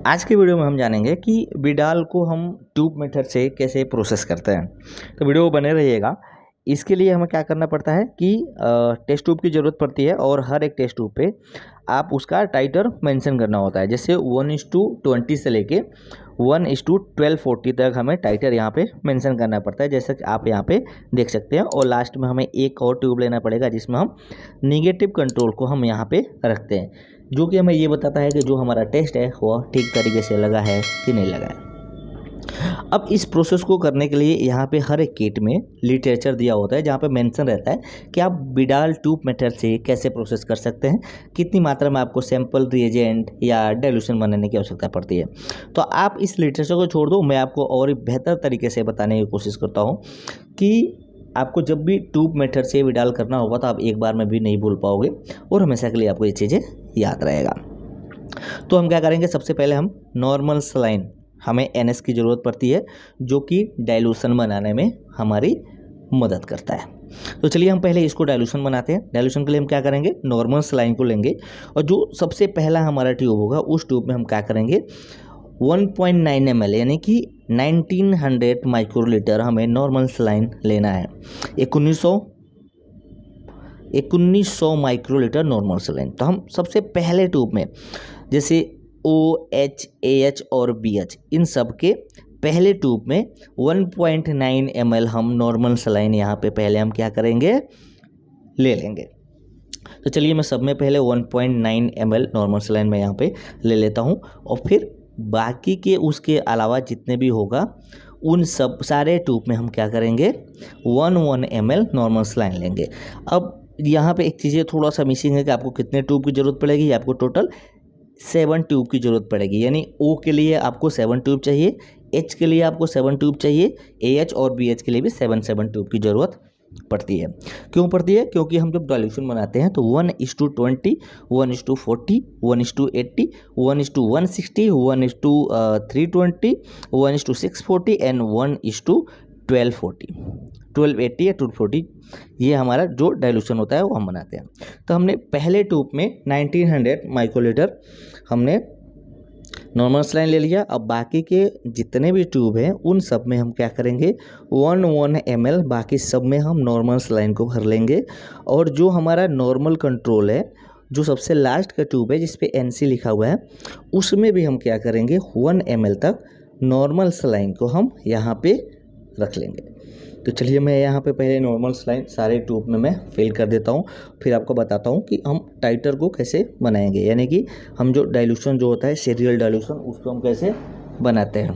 आज के वीडियो में हम जानेंगे कि बिडाल को हम ट्यूब मेथड से कैसे प्रोसेस करते हैं। तो वीडियो बने रहिएगा। इसके लिए हमें क्या करना पड़ता है कि टेस्ट ट्यूब की ज़रूरत पड़ती है और हर एक टेस्ट ट्यूब पे आप उसका टाइटर मेंशन करना होता है। जैसे 1:20 से लेके 1:1240 तक हमें टाइटर यहाँ पे मेंशन करना पड़ता है, जैसे कि आप यहाँ पे देख सकते हैं। और लास्ट में हमें एक और ट्यूब लेना पड़ेगा जिसमें हम निगेटिव कंट्रोल को हम यहाँ पे रखते हैं, जो कि हमें ये बताता है कि जो हमारा टेस्ट है वह ठीक तरीके से लगा है कि नहीं लगा है। अब इस प्रोसेस को करने के लिए यहाँ पे हर एक किट में लिटरेचर दिया होता है, जहाँ पे मेंशन रहता है कि आप बिडाल ट्यूब मेथड से कैसे प्रोसेस कर सकते हैं, कितनी मात्रा में आपको सैंपल रिएजेंट या डाइल्यूशन बनाने की आवश्यकता पड़ती है। तो आप इस लिटरेचर को छोड़ दो, मैं आपको और बेहतर तरीके से बताने की कोशिश करता हूँ कि आपको जब भी ट्यूब मेथड से विडाल करना होगा तो आप एक बार में भी नहीं भूल पाओगे और हमेशा के लिए आपको ये चीज़ें याद रहेगा। तो हम क्या करेंगे, सबसे पहले हम नॉर्मल सलाइन, हमें NS की ज़रूरत पड़ती है जो कि डाइल्यूशन बनाने में हमारी मदद करता है। तो चलिए हम पहले इसको डाइल्यूशन बनाते हैं। डाइल्यूशन के लिए हम क्या करेंगे, नॉर्मल सलाइन को लेंगे और जो सबसे पहला हमारा ट्यूब होगा उस ट्यूब में हम क्या करेंगे 1.9 ml यानी कि 1900 माइक्रोलीटर हमें नॉर्मल सलाइन लेना है। 1900 माइक्रोलीटर नॉर्मल सलाइन। तो हम सबसे पहले ट्यूब में जैसे OH, AH और BH इन सब के पहले ट्यूब में 1.9 ml हम नॉर्मल सलाइन यहाँ पे पहले हम क्या करेंगे, ले लेंगे। तो चलिए मैं सब में पहले 1.9 ml नॉर्मल सलाइन में यहाँ पे ले लेता हूँ और फिर बाकी के उसके अलावा जितने भी होगा उन सब सारे ट्यूब में हम क्या करेंगे 1 ml नॉर्मल सलाइन लेंगे। अब यहाँ पे एक चीज़ें थोड़ा सा मिसिंग है कि आपको कितने ट्यूब की ज़रूरत पड़ेगी। आपको टोटल 7 ट्यूब की ज़रूरत पड़ेगी, यानी O के लिए आपको 7 ट्यूब चाहिए, H के लिए आपको 7 ट्यूब चाहिए, AH और BH के लिए भी 7 ट्यूब की ज़रूरत पड़ती है। क्यों पड़ती है? क्योंकि हम जब डाइल्यूशन बनाते हैं तो 1:20, 1:40, 1:80, 1:160, 1:320, 1:640 एंड 1:1240, 1280 या 240 ये हमारा जो डाइल्यूशन होता है वो हम बनाते हैं। तो हमने पहले ट्यूब में 1900 माइक्रोलीटर हमने नॉर्मल सलाइन ले लिया। अब बाकी के जितने भी ट्यूब हैं उन सब में हम क्या करेंगे 1 ml बाकी सब में हम नॉर्मल सलाइन को भर लेंगे। और जो हमारा नॉर्मल कंट्रोल है, जो सबसे लास्ट का ट्यूब है जिस पे NC लिखा हुआ है, उसमें भी हम क्या करेंगे 1 ml तक नॉर्मल सलाइन को हम यहाँ पे रख लेंगे। तो चलिए मैं यहाँ पे पहले नॉर्मल सलाइन सारे ट्यूब में मैं फिल कर देता हूँ, फिर आपको बताता हूँ कि हम टाइटर को कैसे बनाएंगे, यानी कि हम जो डाइल्यूशन जो होता है सीरियल डाइल्यूशन उसको हम कैसे बनाते हैं।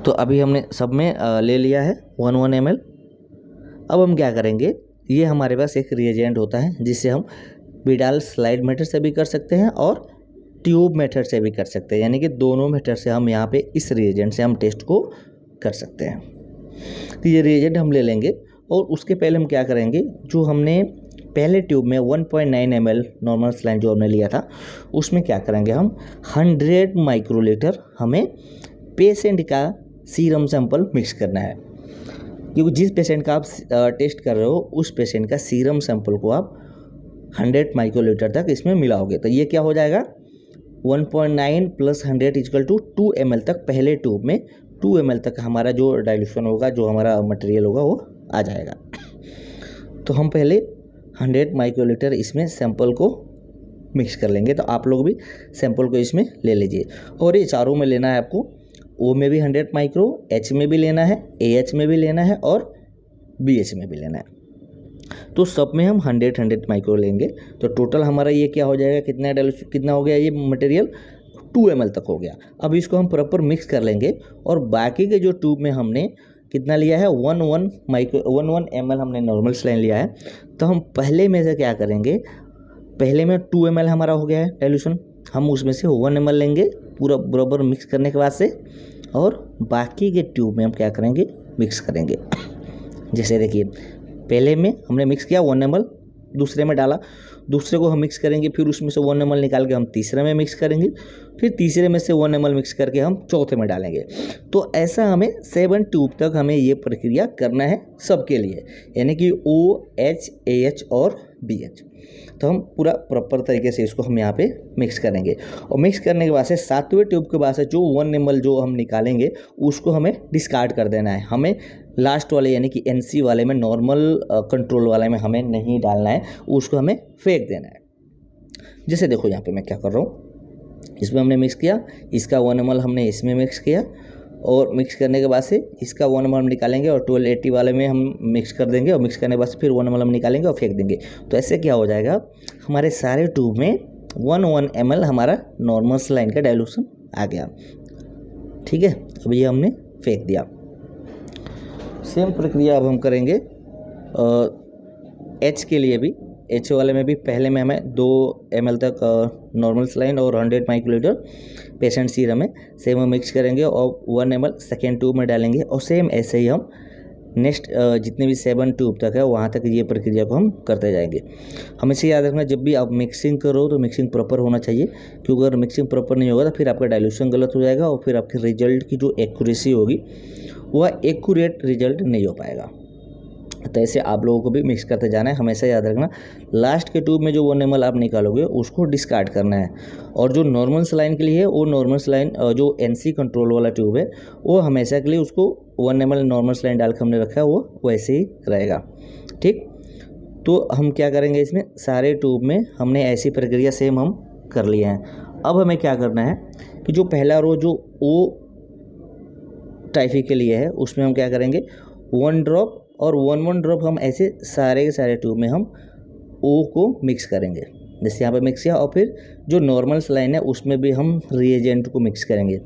तो अभी हमने सब में ले लिया है 1 ml। अब हम क्या करेंगे, ये हमारे पास एक रिएजेंट होता है जिससे हम बिडाल स्लाइड मेथड से भी कर सकते हैं और ट्यूब मेथड से भी कर सकते हैं, यानी कि दोनों मेथड से हम यहाँ पे इस रिएजेंट से हम टेस्ट को कर सकते हैं। तो ये रिएजेंट हम ले लेंगे और उसके पहले हम क्या करेंगे, जो हमने पहले ट्यूब में 1.9 ml नॉर्मल सलाइन जो हमने लिया था उसमें क्या करेंगे हम 100 माइक्रोलीटर हमें पेशेंट का सीरम सैंपल मिक्स करना है। क्योंकि जिस पेशेंट का आप टेस्ट कर रहे हो उस पेशेंट का सीरम सैंपल को आप 100 माइक्रोलीटर तक इसमें मिलाओगे। तो ये क्या हो जाएगा 1.9 + 100 = 2 ml तक पहले ट्यूब में 2 ml तक हमारा जो डाइल्यूशन होगा, जो हमारा मटेरियल होगा वो आ जाएगा। तो हम पहले 100 माइक्रोलीटर इसमें सैंपल को मिक्स कर लेंगे। तो आप लोग भी सैंपल को इसमें ले लीजिए और ये चारों में लेना है आपको। O में भी 100 माइक्रो, H में भी लेना है, AH में भी लेना है और BH में भी लेना है। तो सब में हम 100 माइक्रो लेंगे। तो टोटल हमारा ये क्या हो जाएगा, कितना हो गया, ये मटेरियल 2 ml तक हो गया। अब इसको हम प्रॉपर मिक्स कर लेंगे और बाकी के जो ट्यूब में हमने कितना लिया है 1 ml हमने नॉर्मल सलाइन लिया है। तो हम पहले में से क्या करेंगे, पहले में 2 ml हमारा हो गया है डाइल्यूशन, हम उसमें से 1 ml लेंगे पूरा बराबर मिक्स करने के बाद से, और बाकी के ट्यूब में हम क्या करेंगे मिक्स करेंगे। जैसे देखिए पहले में हमने मिक्स किया 1 ml, दूसरे में डाला, दूसरे को हम मिक्स करेंगे, फिर उसमें से 1 ml निकाल के हम तीसरे में मिक्स करेंगे, फिर तीसरे में से 1 ml मिक्स करके हम चौथे में डालेंगे। तो ऐसा हमें 7 ट्यूब तक हमें ये प्रक्रिया करना है सबके लिए, यानी कि OH, AH और BH। तो हम पूरा प्रॉपर तरीके से इसको हम यहाँ पे मिक्स करेंगे और मिक्स करने के बाद से 7वें ट्यूब के बाद से जो 1 ml जो हम निकालेंगे उसको हमें डिस्कार्ड कर देना है। हमें लास्ट वाले यानी कि NC वाले में, नॉर्मल कंट्रोल वाले में हमें नहीं डालना है, उसको हमें फेंक देना है। जैसे देखो यहाँ पे मैं क्या कर रहा हूँ, इसमें हमने मिक्स किया, इसका 1 ml हमने इसमें मिक्स किया और मिक्स करने के बाद से इसका 1 ml हम निकालेंगे और 1280 वाले में हम मिक्स कर देंगे और मिक्स करने के बाद फिर 1 ml हम निकालेंगे और फेंक देंगे। तो ऐसे क्या हो जाएगा, हमारे सारे ट्यूब में 1 ml हमारा नॉर्मल सलाइन का डाइल्यूशन आ गया। ठीक है, अब ये हमने फेंक दिया। सेम प्रक्रिया अब हम करेंगे H के लिए भी। H वाले में भी पहले में हमें 2 ml तक नॉर्मल सलाइन और 100 माइक्रोलीटर पेशेंट सीरम है, सेम हम मिक्स करेंगे और 1 ml सेकेंड ट्यूब में डालेंगे और सेम ऐसे ही हम नेक्स्ट जितने भी 7 ट्यूब तक है वहाँ तक ये प्रक्रिया को हम करते जाएंगे। हमेशा याद रखना, जब भी आप मिक्सिंग करो तो मिक्सिंग प्रॉपर होना चाहिए, क्योंकि अगर मिक्सिंग प्रॉपर नहीं होगा तो फिर आपका डाइल्यूशन गलत हो जाएगा और फिर आपके रिजल्ट की जो एक्यूरेसी होगी वह एक्यूरेट रिजल्ट नहीं हो पाएगा। तो ऐसे आप लोगों को भी मिक्स करते जाना है। हमेशा याद रखना, लास्ट के ट्यूब में जो 1 ml आप निकालोगे उसको डिस्कार्ड करना है और जो नॉर्मल सलाइन के लिए है वो नॉर्मल सलाइन जो NC कंट्रोल वाला ट्यूब है वो हमेशा के लिए उसको 1 ml नॉर्मल सलाइन डाल के हमने रखा है वो वैसे ही रहेगा। ठीक, तो हम क्या करेंगे, इसमें सारे ट्यूब में हमने ऐसी प्रक्रिया सेम हम कर लिया है। अब हमें क्या करना है कि जो पहला रो जो O टाइफी के लिए है उसमें हम क्या करेंगे, 1 ड्रॉप और 1 ड्रॉप हम ऐसे सारे के सारे ट्यूब में हम O को मिक्स करेंगे। जैसे यहाँ पे मिक्स किया और फिर जो नॉर्मल सलाइन है उसमें भी हम रिएजेंट को मिक्स करेंगे।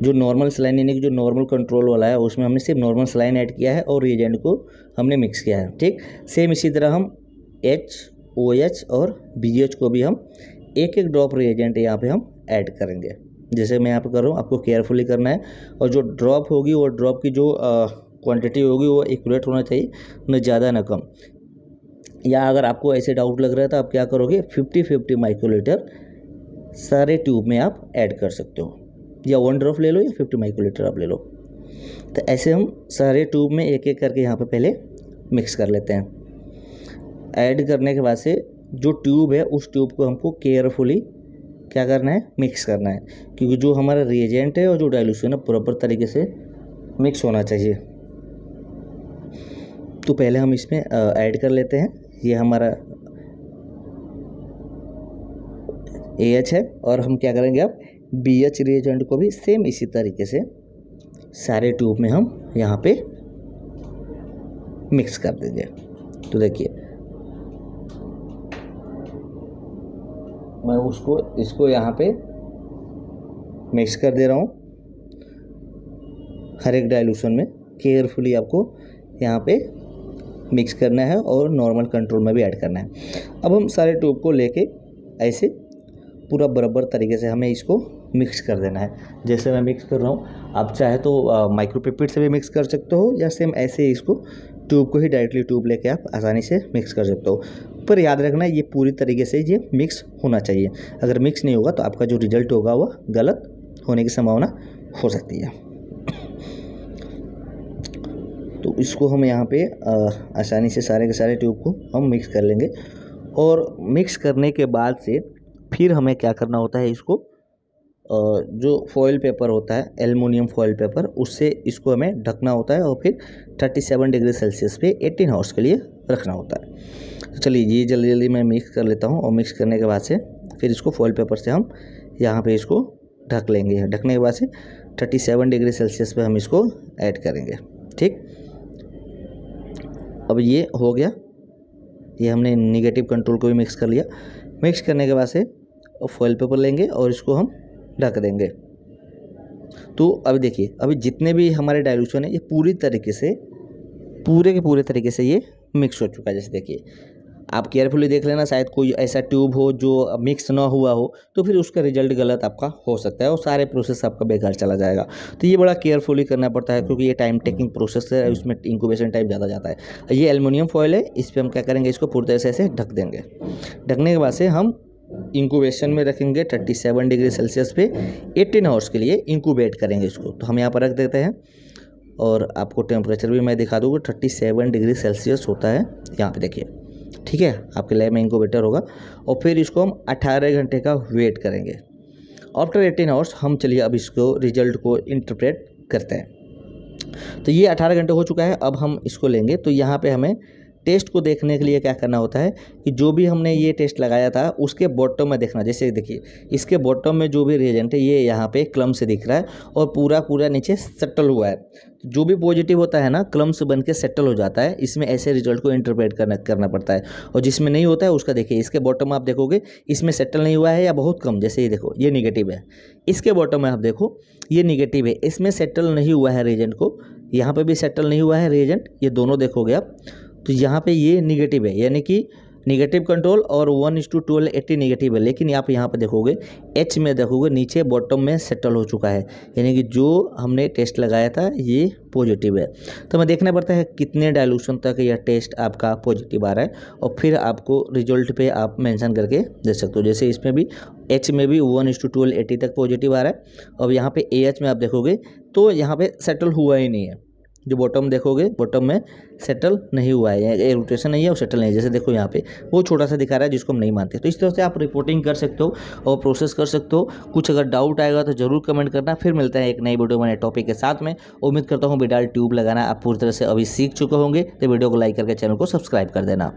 जो नॉर्मल सलाइन यानी कि जो नॉर्मल कंट्रोल वाला है उसमें हमने सिर्फ नॉर्मल सलाइन ऐड किया है और रिएजेंट को हमने मिक्स किया है। ठीक, सेम इसी तरह हम H, OH और BH को भी हम एक एक ड्रॉप रिएजेंट यहाँ पे हम ऐड करेंगे। जैसे मैं यहाँ पे कर रहा हूँ, आपको केयरफुली करना है और जो ड्रॉप होगी वो ड्रॉप की जो क्वांटिटी होगी वो एक्यूरेट होना चाहिए, न ज़्यादा न कम। या अगर आपको ऐसे डाउट लग रहा है तो आप क्या करोगे, 50-50 माइक्रोलीटर सारे ट्यूब में आप ऐड कर सकते हो, या 1 ड्रॉप ले लो या 50 माइक्रोलीटर आप ले लो। तो ऐसे हम सारे ट्यूब में एक एक करके यहाँ पे पहले मिक्स कर लेते हैं। ऐड करने के बाद से जो ट्यूब है उस ट्यूब को हमको केयरफुली क्या करना है, मिक्स करना है, क्योंकि जो हमारा रिएजेंट है और जो डाइल्यूशन है प्रॉपर तरीके से मिक्स होना चाहिए। तो पहले हम इसमें ऐड कर लेते हैं, ये हमारा AH है और हम क्या करेंगे अब BH रिएजेंट को भी सेम इसी तरीके से सारे ट्यूब में हम यहाँ पे मिक्स कर देंगे। तो देखिए मैं इसको यहाँ पे मिक्स कर दे रहा हूँ हर एक डाइल्यूशन में। केयरफुली आपको यहाँ पे मिक्स करना है और नॉर्मल कंट्रोल में भी ऐड करना है। अब हम सारे ट्यूब को लेके ऐसे पूरा बराबर तरीके से हमें इसको मिक्स कर देना है। जैसे मैं मिक्स कर रहा हूँ, आप चाहे तो माइक्रोपिपेट से भी मिक्स कर सकते हो या सेम ऐसे इसको ट्यूब को ही डायरेक्टली ट्यूब लेके आप आसानी से मिक्स कर सकते हो। पर याद रखना ये पूरी तरीके से ये मिक्स होना चाहिए। अगर मिक्स नहीं होगा तो आपका जो रिजल्ट होगा वह गलत होने की संभावना हो सकती है। तो इसको हम यहाँ पे आसानी से सारे के सारे ट्यूब को हम मिक्स कर लेंगे और मिक्स करने के बाद से फिर हमें क्या करना होता है, इसको जो फॉइल पेपर होता है, एल्युमिनियम फॉइल पेपर, उससे इसको हमें ढकना होता है और फिर 37 डिग्री सेल्सियस पे 18 आवर्स के लिए रखना होता है। तो चलिए ये जल्दी जल्दी मैं मिक्स कर लेता हूँ और मिक्स करने के बाद से फिर इसको फॉइल पेपर से हम यहाँ पे इसको ढक लेंगे। ढकने के बाद से 37 डिग्री सेल्सियस पे हम इसको ऐड करेंगे। ठीक, अब ये हो गया, ये हमने निगेटिव कंट्रोल को भी मिक्स कर लिया। मिक्स करने के बाद से फॉइल पेपर लेंगे और इसको हम ढक देंगे। तो अभी देखिए, अभी जितने भी हमारे डाइल्यूशन है ये पूरे के पूरे तरीके से ये मिक्स हो चुका है। जैसे देखिए, आप केयरफुली देख लेना, शायद कोई ऐसा ट्यूब हो जो मिक्स ना हुआ हो तो फिर उसका रिजल्ट गलत आपका हो सकता है और सारे प्रोसेस आपका बेकार चला जाएगा। तो ये बड़ा केयरफुली करना पड़ता है क्योंकि ये टाइम टेकिंग प्रोसेस है, उसमें इंक्यूबेशन टाइम ज़्यादा जाता है। ये एल्युमिनियम फॉइल है, इस पर हम क्या करेंगे, इसको पूरी तरह से ऐसे ढक देंगे। ढकने के बाद से हम इंक्यूबेशन में रखेंगे 37 डिग्री सेल्सियस पे 18 आवर्स के लिए इंक्यूबेट करेंगे इसको। तो हम यहाँ पर रख देते हैं और आपको टेम्परेचर भी मैं दिखा दूँगा, 37 डिग्री सेल्सियस होता है यहाँ पे। देखिए ठीक है, आपके लैब में इनक्यूबेटर होगा। और फिर इसको हम 18 घंटे का वेट करेंगे। आफ्टर 18 आवर्स हम चलिए अब इसको रिजल्ट को इंटरप्रेट करते हैं। तो ये 18 घंटे हो चुका है, अब हम इसको लेंगे। तो यहाँ पे हमें टेस्ट को देखने के लिए क्या करना होता है कि जो भी हमने ये टेस्ट लगाया था उसके बॉटम में देखना। जैसे देखिए इसके बॉटम में जो भी रिएजेंट है ये यहाँ पे क्लम से दिख रहा है और पूरा नीचे सेटल हुआ है। जो भी पॉजिटिव होता है ना, क्लम से बन के सेटल हो जाता है। इसमें ऐसे रिजल्ट को इंटरप्रेट करना पड़ता है। और जिसमें नहीं होता है उसका देखिए, इसके बॉटम में आप देखोगे इसमें सेटल नहीं हुआ है या बहुत कम। जैसे ये देखो ये निगेटिव है, इसके बॉटम में आप देखो ये निगेटिव है, इसमें सेटल नहीं हुआ है रिएजेंट को। यहाँ पे भी सेटल नहीं हुआ है रिएजेंट, ये दोनों देखोगे आप तो यहाँ पे ये निगेटिव है, यानी कि निगेटिव कंट्रोल और 1:12 80 निगेटिव है। लेकिन आप यहाँ पे देखोगे एच में देखोगे नीचे बॉटम में सेटल हो चुका है, यानी कि जो हमने टेस्ट लगाया था ये पॉजिटिव है। तो हमें देखना पड़ता है कितने डाइल्यूशन तक यह टेस्ट आपका पॉजिटिव आ रहा है और फिर आपको रिजल्ट पे आप मेंशन करके दे सकते हो। जैसे इसमें भी एच में भी 1:12 80 तक पॉजिटिव आ रहा है। अब यहाँ पे AH में आप देखोगे तो यहाँ पे सेटल हुआ ही नहीं है। जो बॉटम देखोगे बॉटम में सेटल नहीं हुआ है, ये रोटेशन नहीं है और सेटल नहीं है। जैसे देखो यहाँ पे वो छोटा सा दिखा रहा है जिसको हम नहीं मानते। तो इस तरह से आप रिपोर्टिंग कर सकते हो और प्रोसेस कर सकते हो। कुछ अगर डाउट आएगा तो जरूर कमेंट करना। फिर मिलते हैं एक नई वीडियो में नए टॉपिक के साथ में। उम्मीद करता हूँ विडाल ट्यूब लगाना आप पूरी तरह से अभी सीख चुके होंगे। तो वीडियो को लाइक करके चैनल को सब्सक्राइब कर देना।